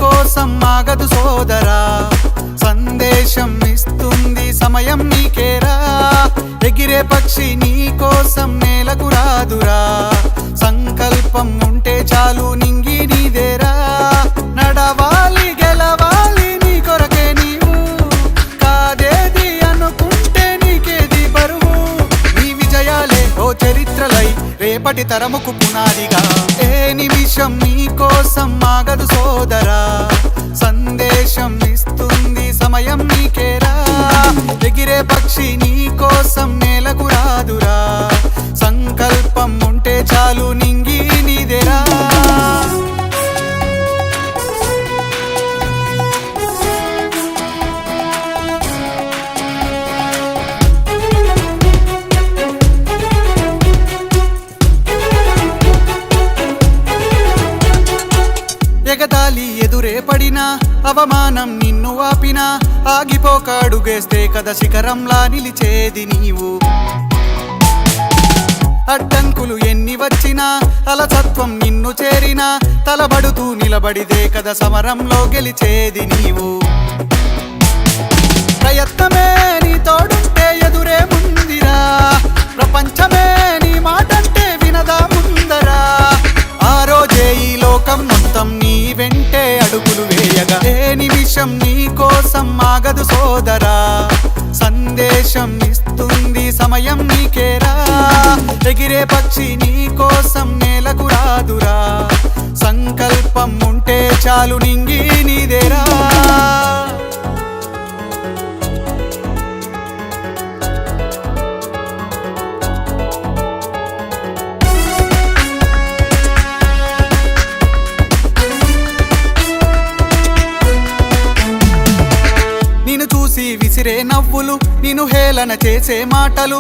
కోసం ఆగదు సోదరా, సందేశం ఇస్తుంది సమయం నీకేరా. ఎగిరే పక్షి నీ కోసం నేలకు రాదురా, సంకల్పం ఉంటే చాలు నింగి నీదేరా. నడవాలి గెలవాలి నీ కొరకే నీవు, కాదేది అనుకుంటే నీకేది బరువు. నీ విజయాలే ఓ చరిత్రలై రేపటి తరముకు పునాదిగా. ఏ నిమిషం నీ కోసం ఆగదు సోదరా, సందేశం ఇస్తుంది సమయం నీకేరా. ఎగిరే పక్షి నీ కోసం నేలకు రాదురా, సంకల్పం ఉంటే చాలు నింగి నీదేరా. ఎగతాళి ఎదురే పడినా, అవమానం నిన్ను ఆపినా, ఆగిపోక అడుగేస్తే కదా శిఖరంలా నిలిచేది నీవు. అడ్డంకులు ఎన్ని వచ్చినా, అలసత్వం నిన్ను చేరినా, తలబడుతూ నిలబడిదే కదా సమరంలో గెలిచేది నీవు. ప్రయత్నమే నీ తోడుంటే ఎదురే ముందిరా, ప్రపంచమే నీ మాటంటే వినదా ముందరా. ఆ రోజే ఈ లోకం మొత్తం నీ వెంటే అడుగులు వేయగా. ఏ నిమిషం నీ కోసం ఆగదు సోదరా, సందేశం ఇస్తుంది సమయం నీకేరా. ఎగిరే పక్షి నీ కోసం నేలకు రాదురా, సంకల్పం ఉంటే చాలు నింగి నీదేరా. నిన్ను చూసి విసిరే నవ్వులు, నిన్ను హేళన చేసే మాటలు,